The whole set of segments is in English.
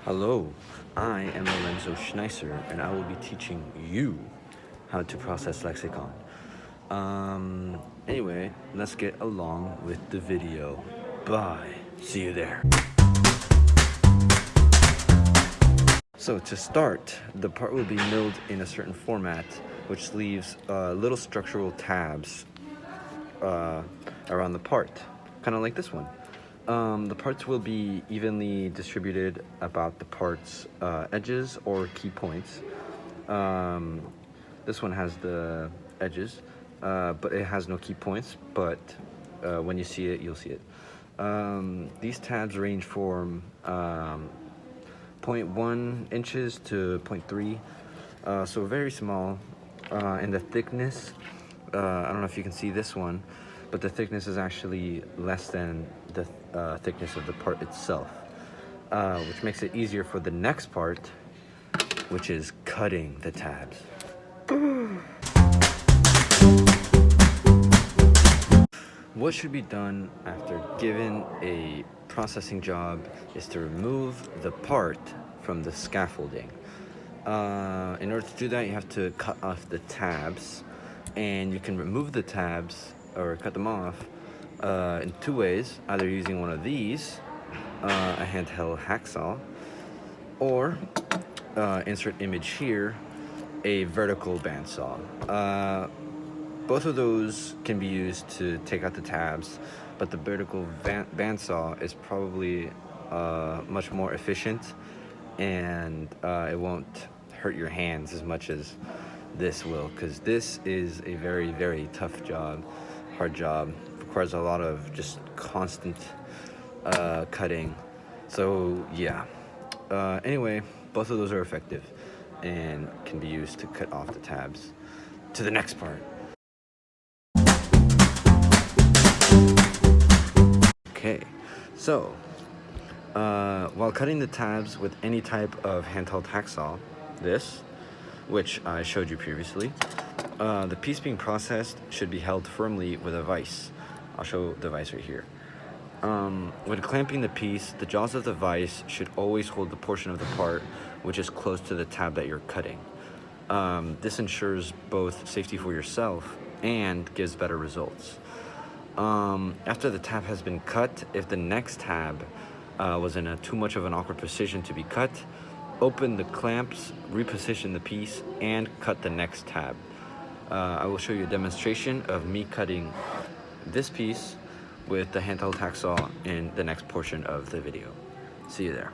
Hello, I am Lorenzo Schnicer, and I will be teaching you how to process Lexicon. Anyway, let's get along with the video. Bye. See you there. So to start, the part will be milled in a certain format, which leaves little structural tabs around the part, kind of like this one. The parts will be evenly distributed about the part's edges or key points. This one has the edges, but it has no key points, but when you see it, you'll see it. These tabs range from 0.1 inches to 0.3, so very small. And the thickness, I don't know if you can see this one, but the thickness is actually less than the thickness of the part itself, which makes it easier for the next part, which is cutting the tabs. What should be done after given a processing job is to remove the part from the scaffolding. In order to do that, you have to cut off the tabs, and you can remove the tabs or cut them off in two ways, either using one of these, a handheld hacksaw, or insert image here, a vertical bandsaw. Both of those can be used to take out the tabs, but the vertical bandsaw is probably much more efficient, and it won't hurt your hands as much as this will, because this is a very, very tough job, hard job. Requires a lot of just constant cutting. So yeah. Anyway, both of those are effective and can be used to cut off the tabs. To the next part. Okay, so while cutting the tabs with any type of handheld hacksaw, which I showed you previously, the piece being processed should be held firmly with a vise. I'll show the vise right here. When clamping the piece, the jaws of the vise should always hold the portion of the part which is close to the tab that you're cutting. This ensures both safety for yourself and gives better results. After the tab has been cut, if the next tab was in too much of an awkward position to be cut, open the clamps, reposition the piece, and cut the next tab. I will show you a demonstration of me cutting this piece with the handheld hacksaw in the next portion of the video. See you there.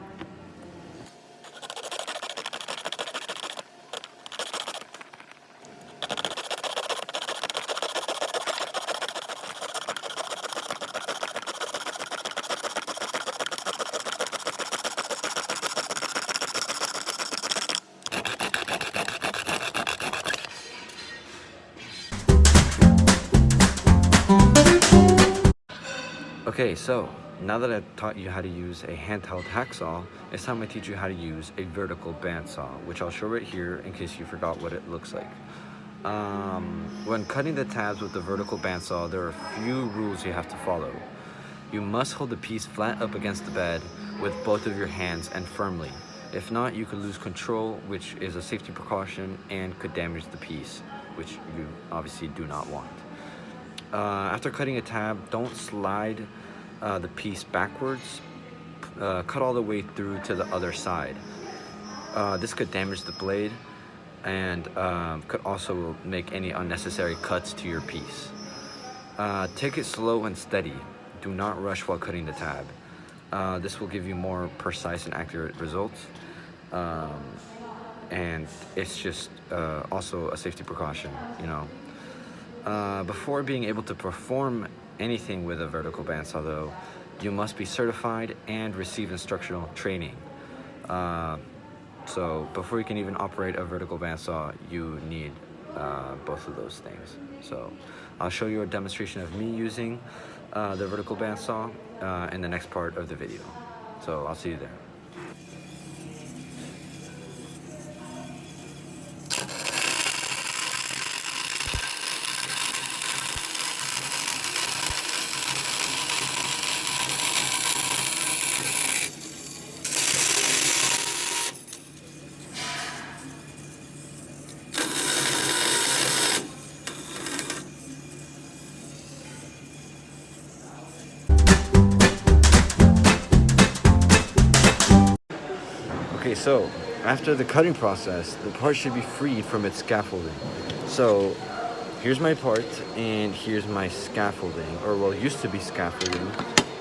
Okay, so now that I've taught you how to use a handheld hacksaw, it's time I teach you how to use a vertical bandsaw, which I'll show right here in case you forgot what it looks like. When cutting the tabs with the vertical bandsaw, there are a few rules you have to follow. You must hold the piece flat up against the bed with both of your hands and firmly. If not, you could lose control, which is a safety precaution and could damage the piece, which you obviously do not want. After cutting a tab, don't slide the piece backwards. Cut all the way through to the other side. This could damage the blade and could also make any unnecessary cuts to your piece. Take it slow and steady. Do not rush while cutting the tab. This will give you more precise and accurate results. And it's just also a safety precaution, you know. Before being able to perform anything with a vertical bandsaw, though, you must be certified and receive instructional training. So before you can even operate a vertical bandsaw, you need both of those things. So I'll show you a demonstration of me using the vertical bandsaw in the next part of the video. So I'll see you there. Okay, so after the cutting process, the part should be freed from its scaffolding. So here's my part, and here's my scaffolding, or well, used to be scaffolding.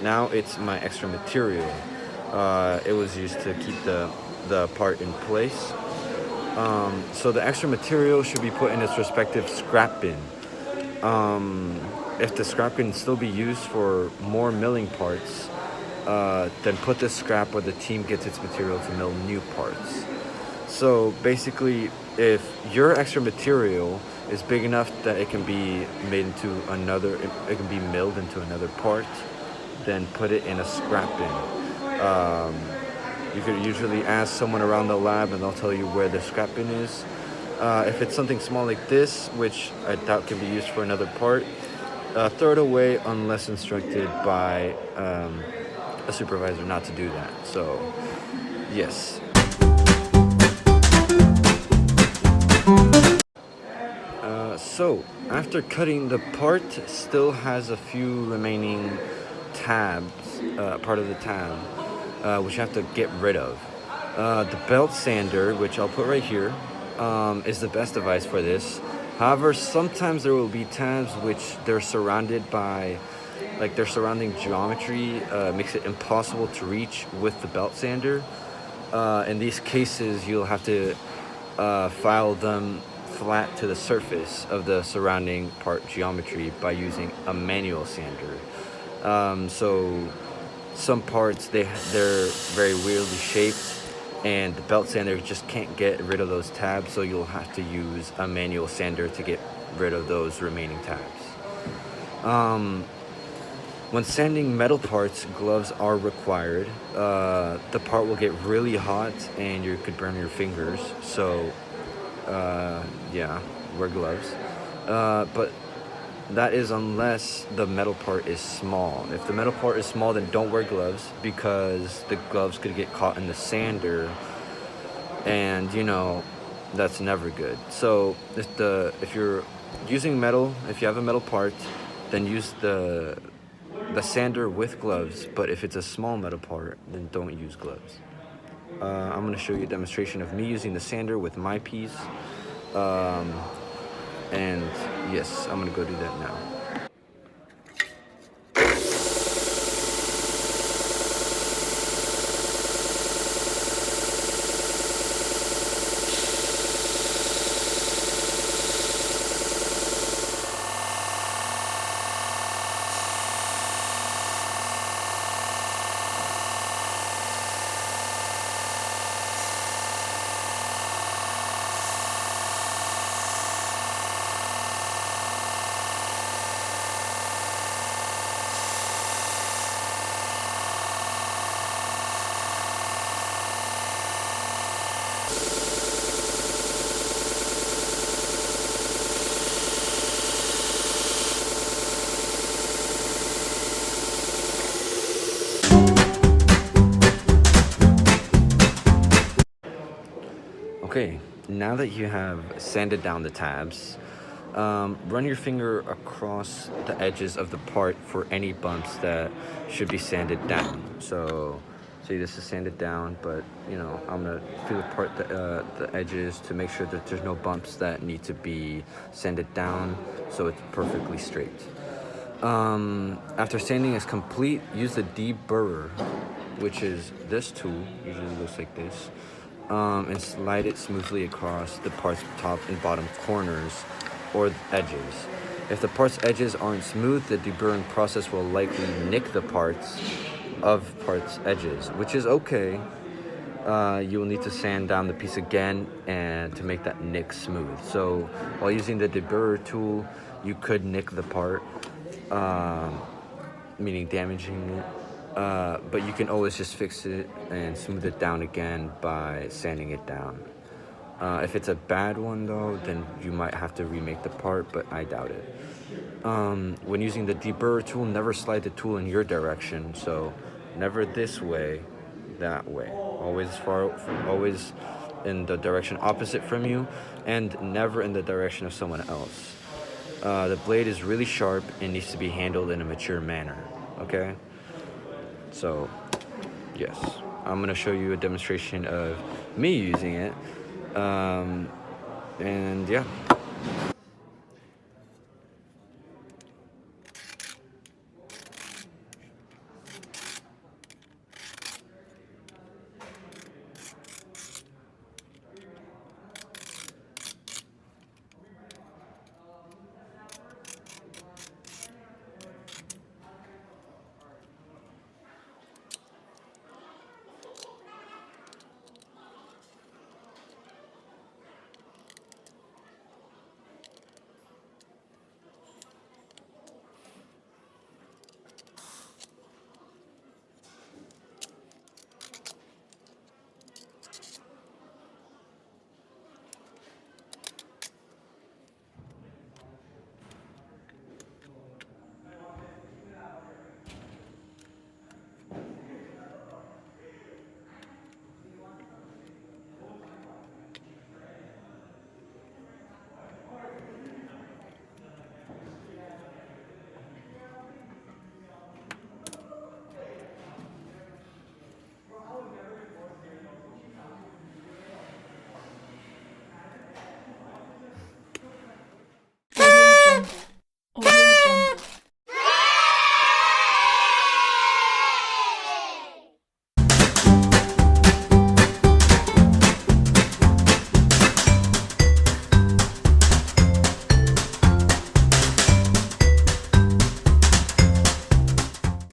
Now it's my extra material. It was used to keep the part in place. So the extra material should be put in its respective scrap bin. If the scrap can still be used for more milling parts, then put the scrap where the team gets its material to mill new parts. So basically, if your extra material is big enough that it can be made into another, it can be milled into another part, then put it in a scrap bin. You could usually ask someone around the lab and they'll tell you where the scrap bin is. If it's something small like this, which I doubt can be used for another part, throw it away unless instructed by a supervisor not to do that. So, yes. So, after cutting, the part still has a few remaining tabs, part of the tab, which you have to get rid of. The belt sander, which I'll put right here, is the best device for this. However, sometimes there will be tabs which they're surrounded by, like their surrounding geometry makes it impossible to reach with the belt sander. In these cases, you'll have to file them flat to the surface of the surrounding part geometry by using a manual sander. So some parts, they're very weirdly shaped, and the belt sander just can't get rid of those tabs, so you'll have to use a manual sander to get rid of those remaining tabs. When sanding metal parts, gloves are required. The part will get really hot and you could burn your fingers, so yeah, wear gloves. But that is unless the metal part is small. If the metal part is small, then don't wear gloves, because the gloves could get caught in the sander, and that's never good. So if you're using metal, if you have a metal part, then use the sander with gloves. But if it's a small metal part, then don't use gloves. I'm going to show you a demonstration of me using the sander with my piece. And yes, I'm going to go do that now. Okay, now that you have sanded down the tabs, run your finger across the edges of the part for any bumps that should be sanded down. So, see, this is sanded down, but I'm gonna feel apart the edges to make sure that there's no bumps that need to be sanded down, so it's perfectly straight. After sanding is complete, use the deburrer, which is this tool. Usually looks like this. And slide it smoothly across the part's top and bottom corners or edges. If the part's edges aren't smooth, the deburring process will likely nick the part's edges, which is okay. You will need to sand down the piece again and to make that nick smooth. So while using the deburrer tool, you could nick the part, meaning damaging it. But you can always just fix it and smooth it down again by sanding it down. If it's a bad one though, then you might have to remake the part, but I doubt it. When using the deburrer tool, never slide the tool in your direction. So never this way, that way. Always in the direction opposite from you, and never in the direction of someone else. The blade is really sharp and needs to be handled in a mature manner. Okay? So, yes. I'm gonna show you a demonstration of me using it. And yeah.